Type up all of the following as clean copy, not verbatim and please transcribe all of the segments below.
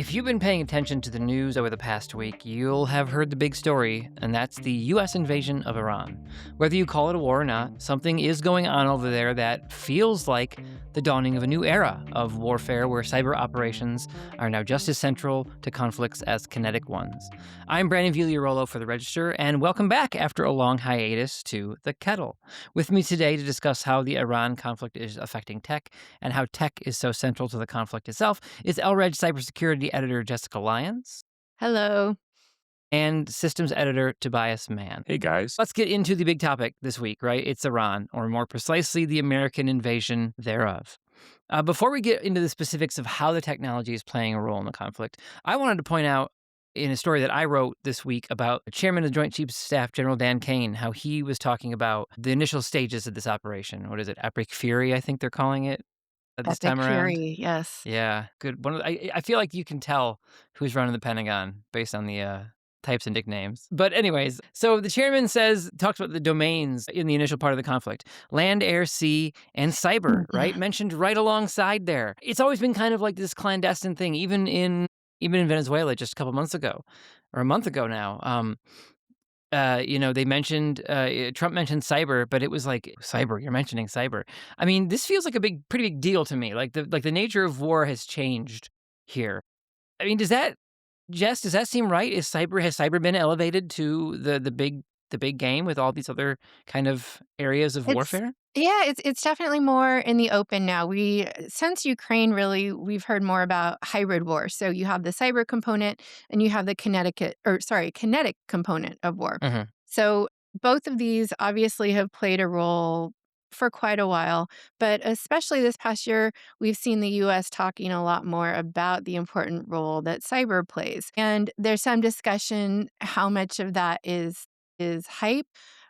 If you've been paying attention to the news over the past week, you'll have heard the big story, and that's the US invasion of Iran. Whether you call it a war or not, something is going on over there that feels like the dawning of a new era of warfare where cyber operations are now just as central to conflicts as kinetic ones. I'm Brandon Vigliarolo for The Register, and welcome back after a long hiatus to The Kettle. With me today to discuss how the Iran conflict is affecting tech and how tech is so central to the conflict itself is LREG cybersecurity editor Jessica Lyons Hello. and systems editor Tobias Mann. Hey guys. Let's get into the big topic this week, right? It's Iran, or more precisely, the American invasion thereof. Before we get into the specifics of how the technology is playing a role in the conflict, I wanted to point out in a story that I wrote this week about the chairman of the Joint Chiefs of Staff, General Dan Kane, how he was talking about the initial stages of this operation. What is it? Epic Fury, I think they're calling it this Epic time around. Fury, yes. Yeah, good. I feel like you can tell who's running the Pentagon based on the types and nicknames. But anyways, so the chairman talks about the domains in the initial part of the conflict: land, air, sea, and cyber. Right, Mhm. mentioned right alongside there. It's always been kind of like this clandestine thing, even in Venezuela just a couple months ago, or a month ago now. They mentioned Trump mentioned cyber, but it was like cyber. You're mentioning cyber. I mean, this feels like pretty big deal to me. Like the nature of war has changed here. I mean, does that seem right? Has cyber been elevated to the big game with all these other kind of areas of It's warfare? yeah, it's definitely more in the open now. Since Ukraine, really, we've heard more about hybrid war. So you have the cyber component and you have the kinetic component of war. Hmm. So both of these obviously have played a role for quite a while, but especially this past year, we've seen the US talking a lot more about the important role that cyber plays. And there's some discussion how much of that is hype,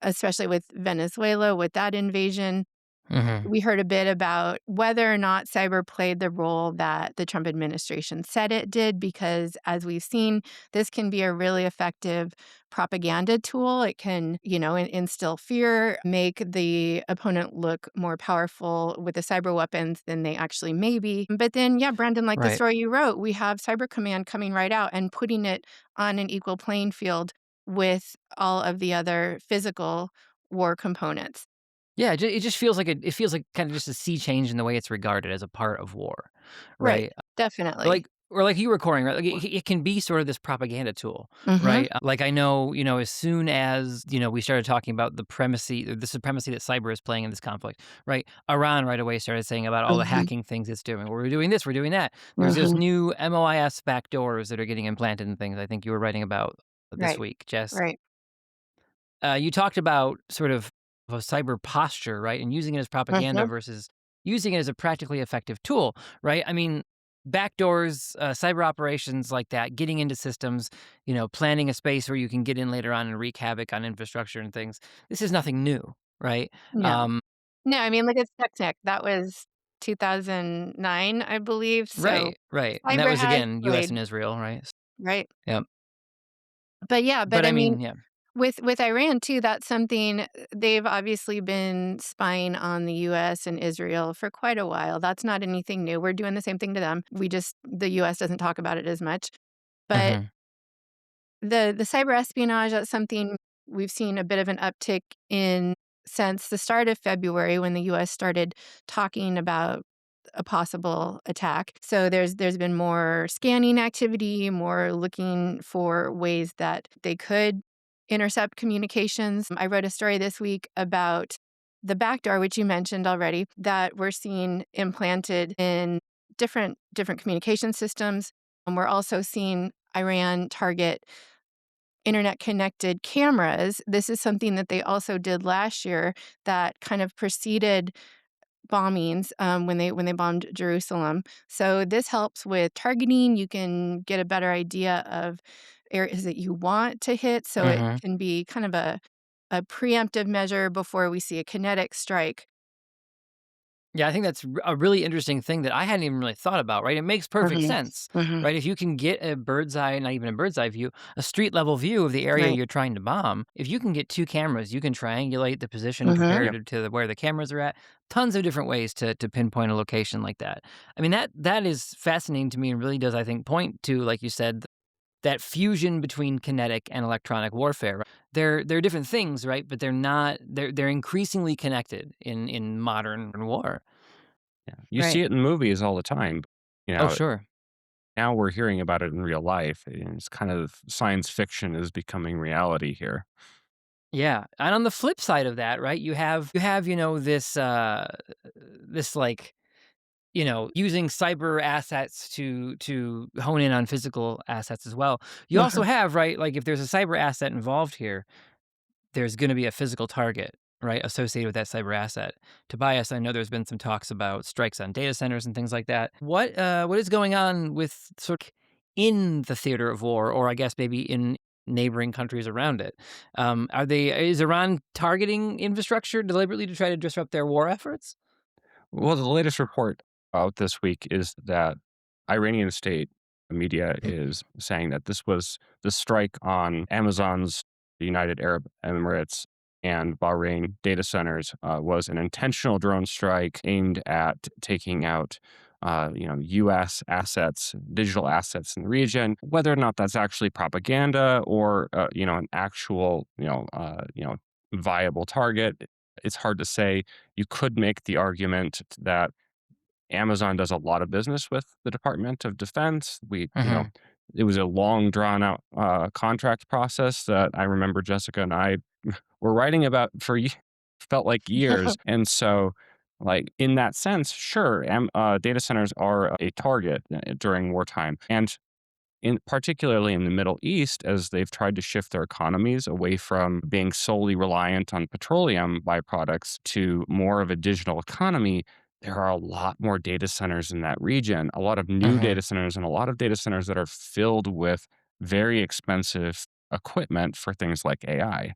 especially with Venezuela, with that invasion. Hmm. We heard a bit about whether or not cyber played the role that the Trump administration said it did, because as we've seen, this can be a really effective propaganda tool. It can, instill fear, make the opponent look more powerful with the cyber weapons than they actually may be. But then, yeah, Brandon, like the Right. story you wrote, we have Cyber Command coming right out and putting it on an equal playing field with all of the other physical war components. Yeah, it just feels like it feels like kind of just a sea change in the way it's regarded as a part of war, Right. right? Definitely. Or like you were recording, right? Like it can be sort of this propaganda tool, Mhm. right? Like I know, as soon as, we started talking about the supremacy that cyber is playing in this conflict, right? Iran right away started saying about all the Mhm. hacking things it's doing. We're doing this, we're doing that. There's those Mhm. new MOIS backdoors that are getting implanted and things I think you were writing about this Right. week, Jess. Right. You talked about sort of a cyber posture, right? And using it as propaganda Mhm. versus using it as a practically effective tool, right? I mean, backdoors, cyber operations like that, getting into systems, planning a space where you can get in later on and wreak havoc on infrastructure and things. This is nothing new, right? No. Um, No, I mean, look at Stuxnet. That was 2009, I believe, so right, right. And that cyber was has again U.S. played and Israel, right? right? Yep. But yeah, but But I I mean, mean, yeah. with Iran too, that's something they've obviously been spying on the US and Israel for quite a while. That's not anything new. We're doing the same thing to them. The US doesn't talk about it as much. But Hmm. the cyber espionage, that's something we've seen a bit of an uptick in since the start of February when the US started talking about a possible attack. So there's been more scanning activity, more looking for ways that they could intercept communications. I wrote a story this week about the backdoor, which you mentioned already, that we're seeing implanted in different communication systems. And we're also seeing Iran target internet connected cameras. This is something that they also did last year that kind of preceded bombings when they bombed Jerusalem. So this helps with targeting. You can get a better idea of areas that you want to hit. So it Hmm. can be kind of a preemptive measure before we see a kinetic strike. Yeah, I think that's a really interesting thing that I hadn't even really thought about, right? It makes perfect Mhm. sense, Mhm. right? If you can get a bird's eye, not even a bird's eye view, a street level view of the area Right. you're trying to bomb, if you can get two cameras, you can triangulate the position Mhm. Yeah. compared to where the cameras are at. Tons of different ways to pinpoint a location like that. I mean, that is fascinating to me and really does, I think, point to, like you said, that fusion between kinetic and electronic warfare. Right? They're different things, right? But they're not. They're increasingly connected in modern war. Yeah. You see Right. it in movies all the time. You Oh, know, sure. now we're hearing about it in real life. And it's kind of science fiction is becoming reality here. Yeah, and on the flip side of that, right, you have, this, this, like, using cyber assets to hone in on physical assets as well. You also Uh-huh. have, right, like, if there's a cyber asset involved here, there's gonna be a physical target, right, associated with that cyber asset. Tobias, I know there's been some talks about strikes on data centers and things like that. What is going on with sort of in the theater of war, or I guess maybe in neighboring countries around it? Is Iran targeting infrastructure deliberately to try to disrupt their war efforts? Well, the latest report out this week is that Iranian state media is saying that this was the strike on Amazon's United Arab Emirates and Bahrain data centers was an intentional drone strike aimed at taking out, U.S. assets, digital assets in the region. Whether or not that's actually propaganda or an actual viable target, it's hard to say. You could make the argument that Amazon does a lot of business with the Department of Defense. Mhm. It was a long drawn out contract process that I remember Jessica and I were writing about for felt like years. And so, like in that sense, sure, data centers are a target during wartime, and particularly in the Middle East, as they've tried to shift their economies away from being solely reliant on petroleum byproducts to more of a digital economy, there are a lot more data centers in that region, a lot of new data Mhm. centers, and a lot of data centers that are filled with very expensive equipment for things like AI.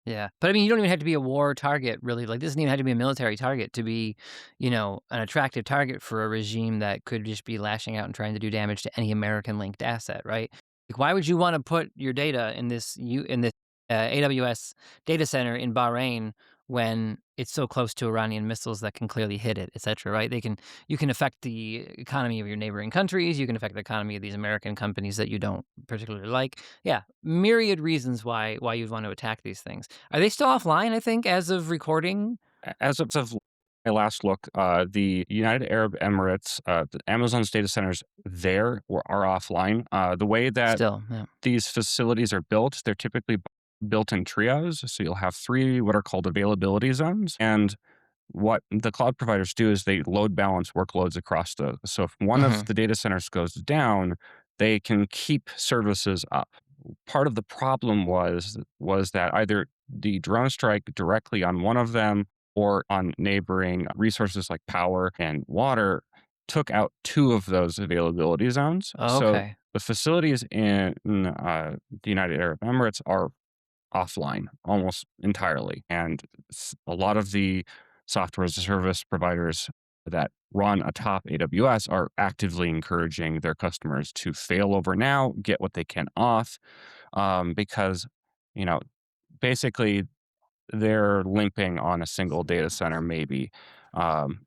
Yeah, but I mean, you don't even have to be a war target, really. Like, this doesn't even have to be a military target to be, an attractive target for a regime that could just be lashing out and trying to do damage to any American linked asset, right? Like, why would you want to put your data in this AWS data center in Bahrain when it's so close to Iranian missiles that can clearly hit it, et cetera, right? You can affect the economy of your neighboring countries. You can affect the economy of these American companies that you don't particularly like. Yeah, myriad reasons why you'd want to attack these things. Are they still offline, I think, as of recording? As of my last look, the United Arab Emirates, Amazon's data centers there are offline. The way that Still, yeah. these facilities are built, they're typically built in trios. So you'll have three what are called availability zones. And what the cloud providers do is they load balance workloads across the. So if one of Mhm, the data centers goes down, they can keep services up. Part of the problem was that either the drone strike directly on one of them or on neighboring resources like power and water took out two of those availability zones. So okay. the facilities in the United Arab Emirates are offline almost entirely. And a lot of the software as a service providers that run atop AWS are actively encouraging their customers to fail over now, get what they can off, because, you know, basically they're limping on a single data center, maybe. And,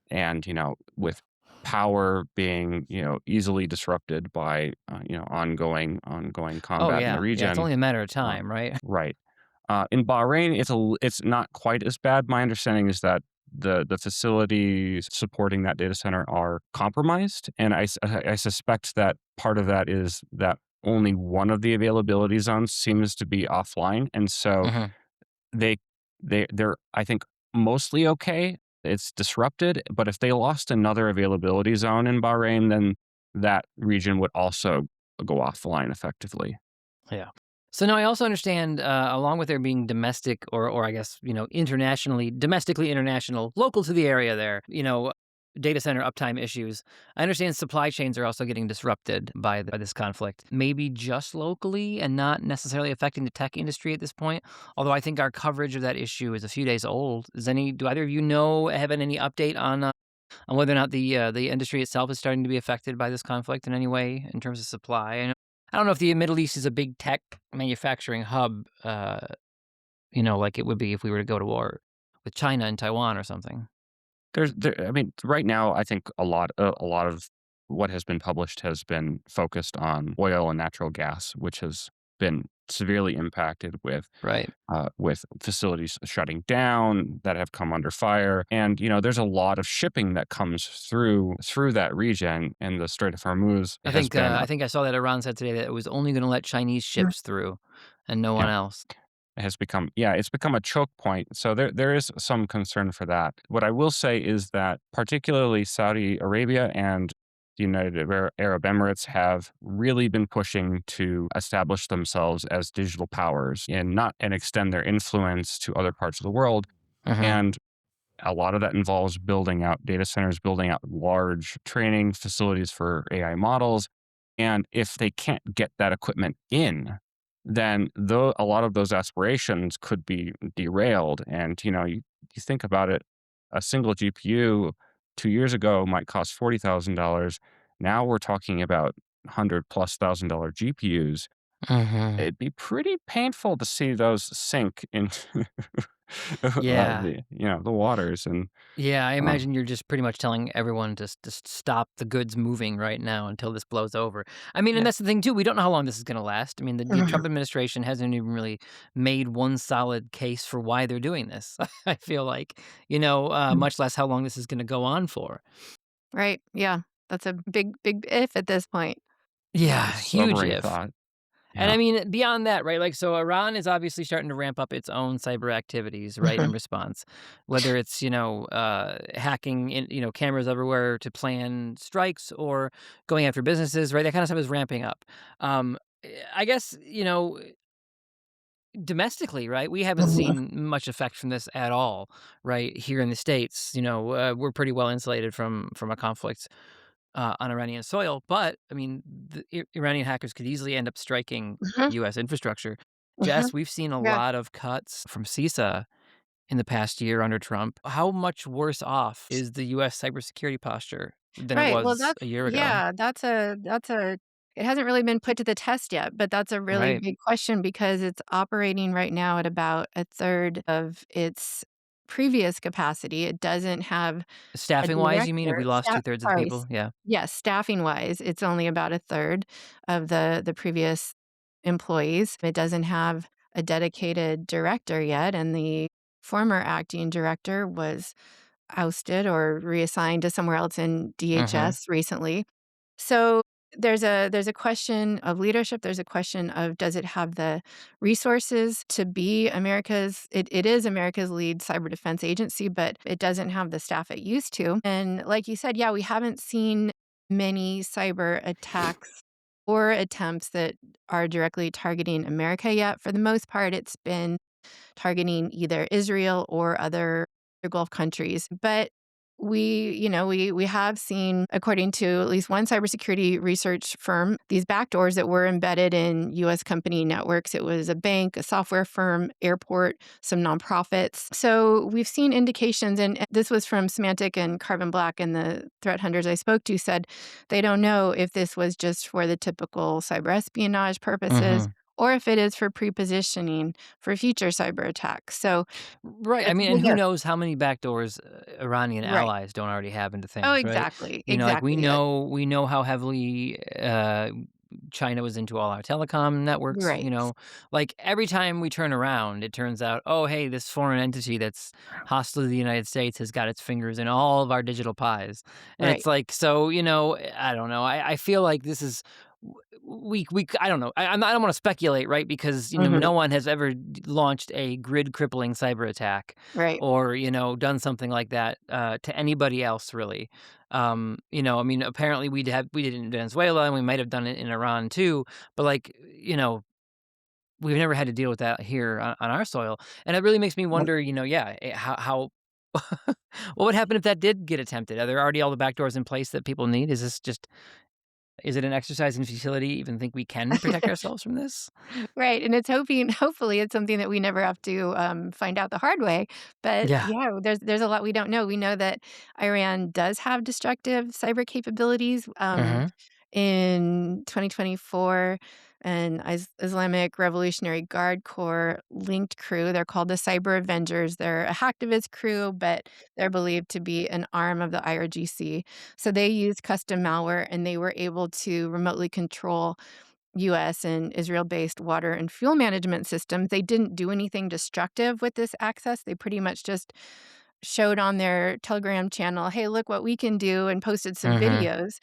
with power being, easily disrupted by, ongoing Oh, combat in the yeah. Yeah, it's region. only a matter of uh, time, right? Right. In Bahrain, it's not quite as bad. My understanding is that the facilities supporting that data center are compromised, and I suspect that part of that is that only one of the availability zones seems to be offline, and so Mhm. they they're, I think, mostly okay. It's disrupted, but if they lost another availability zone in Bahrain, then that region would also go offline effectively. Yeah. So now I also understand, along with there being domestic or I guess, internationally domestically international, local to the area there, data center uptime issues. I understand supply chains are also getting disrupted by this conflict, maybe just locally and not necessarily affecting the tech industry at this point. Although I think our coverage of that issue is a few days old. Do either of you know, have any update on whether or not the industry itself is starting to be affected by this conflict in any way in terms of supply? I don't know if the Middle East is a big tech manufacturing hub, like it would be if we were to go to war with China and Taiwan or something. I mean, right now, I think a lot of what has been published has been focused on oil and natural gas, which has been severely impacted Right. with facilities shutting down that have come under fire. And there's a lot of shipping that comes through that region, and the Strait of Hormuz has been I think I saw that Iran said today that it was only going to let Chinese ships through, and no one yeah, else. has become it's become a choke point. So there is some concern for that. What I will say is that particularly Saudi Arabia and the United Arab Emirates have really been pushing to establish themselves as digital powers and extend their influence to other parts of the world. Hmm. And a lot of that involves building out data centers, building out large training facilities for AI models. And if they can't get that equipment in, then a lot of those aspirations could be derailed. And you think about it, a single GPU 2 years ago might cost $40,000. Now we're talking about $100,000+ GPUs. Hmm. It'd be pretty painful to see those sink into Yeah. the waters and Yeah, I um, imagine you're just pretty much telling everyone to stop the goods moving right now until this blows over. I mean, and yeah. that's the thing too. We don't know how long this is going to last. I mean, the Trump administration hasn't even really made one solid case for why they're doing this. I feel like, much less how long this is going to go on for. Right. Yeah. That's a big, big if at this point. Yeah, huge Sobering if. thought. And Yeah. I mean, beyond that, right? Like, so Iran is obviously starting to ramp up its own cyber activities, right, in Mhm. response. Whether it's, hacking cameras everywhere to plan strikes or going after businesses, right? That kind of stuff is ramping up. I guess, domestically, right? We haven't Mhm. seen much effect from this at all, right? Here in the States, we're pretty well insulated from a conflict on Iranian soil. But I mean, the Iranian hackers could easily end up striking Mhm. U.S. infrastructure. Mhm. Jess, we've seen a Yeah. lot of cuts from CISA in the past year under Trump. How much worse off is the U.S. cybersecurity posture than it Right. Well, was a year ago? that's a it hasn't really been put to the test yet, but that's a really Right. big question because it's operating right now at about a third of its previous capacity. It doesn't have a Staffing wise, you mean if we director lost staff 2/3 of the sorry, people? Yeah. yes, staffing-wise, it's only about a third of the previous employees. It doesn't have a dedicated director yet, and the former acting director was ousted or reassigned to somewhere else in Mm-hmm. DHS recently. So there's a question of leadership. There's a question of does it have the resources to be it is America's lead cyber defense agency, but it doesn't have the staff it used to. And like you said, yeah, we haven't seen many cyber attacks or attempts that are directly targeting America yet. For the most part, it's been targeting either Israel or other Gulf countries. But we have seen, according to at least one cybersecurity research firm, these backdoors that were embedded in U.S. company networks. It was a bank, a software firm, airport, some nonprofits. So we've seen indications, and this was from Symantec and Carbon Black, and the threat hunters I spoke to said they don't know if this was just for the typical cyber espionage purposes Mm-hmm. or if it is for pre-positioning for future cyber attacks. So Right. I it's a mean, and big who if. knows how many backdoors Iranian Right. allies don't already have into Oh, things, right? exactly. Like we Exactly. know how heavily China was into all our telecom networks. Right. Like every time we turn around, it turns out, oh, hey, this foreign entity that's hostile to the United States has got its fingers in all of our digital pies, and it's Right. like, so I don't know. I feel like this is. We I don't know. I don't want to speculate, right? Because Mhm. no one has ever launched a grid crippling cyber attack Right. or done something like that to anybody else really. I mean, apparently we did it in Venezuela and we might have done it in Iran too, but like, we've never had to deal with that here on our soil. And it really makes me Right. wonder, yeah, how What would happen if that did get attempted? Are there already all the backdoors in place that people need? Is it an exercise in futility to even think we can protect ourselves from this? Right, and it's hopefully, it's something that we never have to, find out the hard way, but, Yeah. yeah, there's a lot we don't know. We know that Iran does have destructive cyber capabilities. Mhm. In 2024, an Islamic Revolutionary Guard Corps linked crew, they're called the Cyber Avengers. They're a hacktivist crew, but they're believed to be an arm of the IRGC. So they used custom malware, and they were able to remotely control US and Israel-based water and fuel management systems. They didn't do anything destructive with this access. They pretty much just showed on their Telegram channel, "Hey, look what we can do," and posted some Mhm. videos.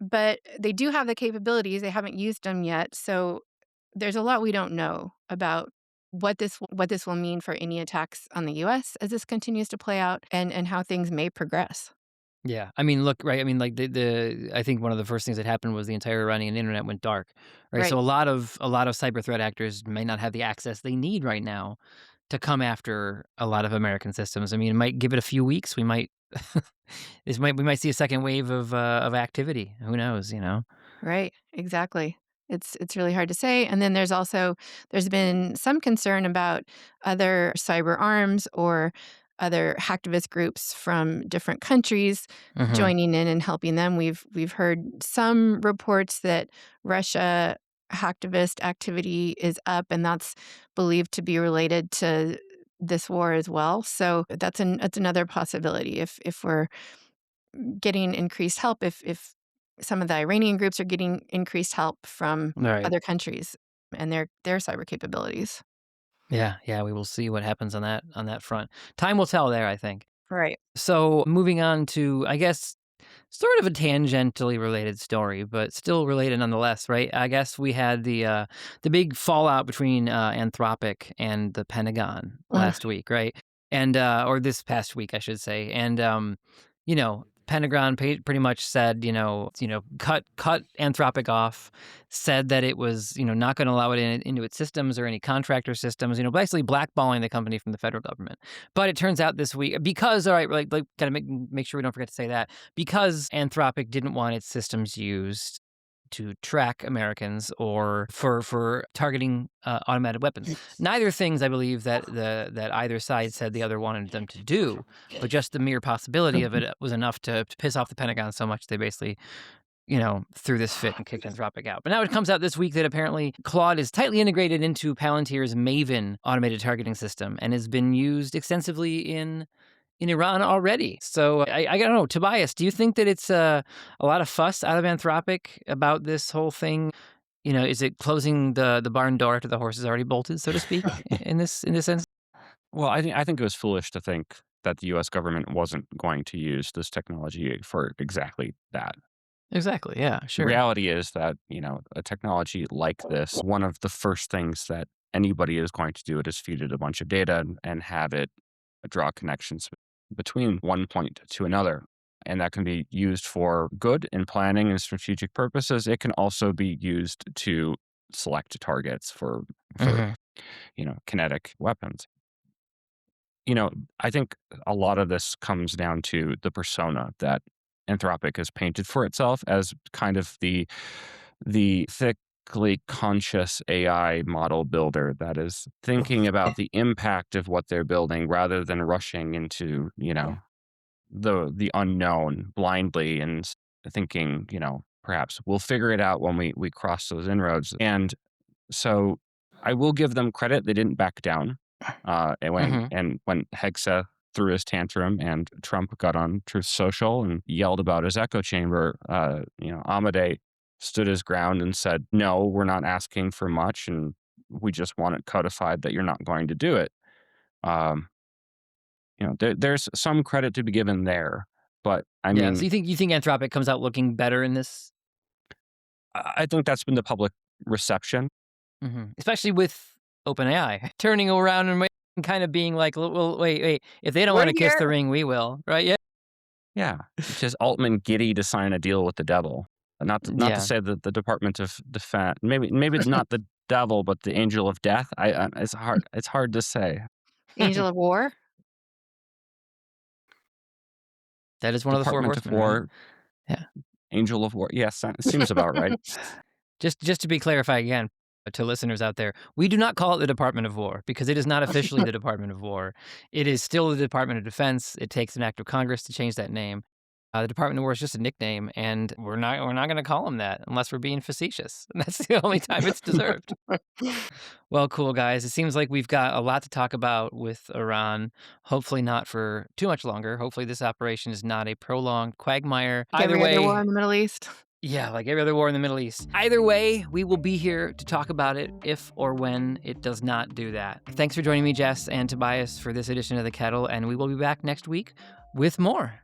But they do have the capabilities, they haven't used them yet, so there's a lot we don't know about what this will mean for any attacks on the US as this continues to play out, and how things may progress. Yeah. I mean, look, right, I mean, like, the I think one of the first things that happened was the entire Iranian internet went dark, right? So Right, a lot of cyber threat actors may not have the access they need right now to come after a lot of American systems. I mean, it might give it a few weeks. We might we might see a second wave of activity. Who knows, you know? right, exactly. It's really hard to say, and then there's been some concern about other cyber arms or other hacktivist groups from different countries Mhm. joining in and helping them. We've heard some reports that Russia hacktivist activity is up, and that's believed to be related to this war as well. So that's another possibility if we're getting increased help, if some of the Iranian groups are getting increased help from Right. other countries and their cyber capabilities. Yeah, yeah, we will see what happens on that front. Time will tell there, I think. Right. So, moving on to, I guess, sort of a tangentially related story, but still related nonetheless, right? I guess we had the big fallout between Anthropic and the Pentagon Ugh, last week, right? And or this past week, I should say. And you know, Pentagon pretty much said, cut Anthropic off, said that it was, not going to allow it into its systems or any contractor systems, basically blackballing the company from the federal government. But it turns out this week, because, all right, like kind of make sure we don't forget to say that, because Anthropic didn't want its systems used to track Americans or for targeting automated weapons. Neither things I believe that either side said the other wanted them to do, but just the mere possibility of it was enough to piss off the Pentagon so much they basically threw this fit and kicked Anthropic out. But now it comes out this week that apparently Claude is tightly integrated into Palantir's Maven automated targeting system and has been used extensively in Iran already. So I don't know, Tobias, do you think that it's a lot of fuss out of Anthropic about this whole thing? Is it closing the barn door after the horse is already bolted, so to speak, in this sense? Well, I think it was foolish to think that the U.S. government wasn't going to use this technology for exactly that. Exactly. Yeah. The Sure. reality is that, a technology like this, one of the first things that anybody is going to do it is feed it a bunch of data and have it draw connections between one point to another. And that can be used for good in planning and strategic purposes. It can also be used to select targets for Hmm. kinetic weapons. You know, I think a lot of this comes down to the persona that Anthropic has painted for itself as kind of the thickly conscious AI model builder that is thinking about the impact of what they're building rather than rushing into, the unknown blindly and thinking, perhaps we'll figure it out when we cross those inroads. And so I will give them credit. They didn't back down. Hmm. And when Hegseth threw his tantrum and Trump got on Truth Social and yelled about his echo chamber, Amadei stood his ground and said, "No, we're not asking for much, and we just want it codified that you're not going to do it." Um, there's some credit to be given there, but I Yeah. So mean, you think Anthropic comes out looking better in this? I think that's been the public reception. Especially with OpenAI turning around and kind of being like, well, wait. If they don't we're want to kiss the here. ring, we will, right? Yeah. Yeah, it's just Altman giddy to sign a deal with the devil. Not to Yeah. say that the Department of Defense, maybe not the devil, but the angel of death. It's hard to say. Angel of War? That is one of the four Department of horsemen, right? War, Yeah. Angel of War. Yes, seems about right. Just to be clarified again to listeners out there, we do not call it the Department of War because it is not officially the Department of War. It is still the Department of Defense. It takes an act of Congress to change that name. The Department of War is just a nickname, and we're not going to call them that unless we're being facetious. And that's the only time it's deserved. Well, cool, guys. It seems like we've got a lot to talk about with Iran. Hopefully not for too much longer. Hopefully this operation is not a prolonged quagmire. Like Either every other war way, in the Middle East. yeah, like every other war in the Middle East. Either way, we will be here to talk about it if or when it does not do that. Thanks for joining me, Jess and Tobias, for this edition of The Kettle, and we will be back next week with more.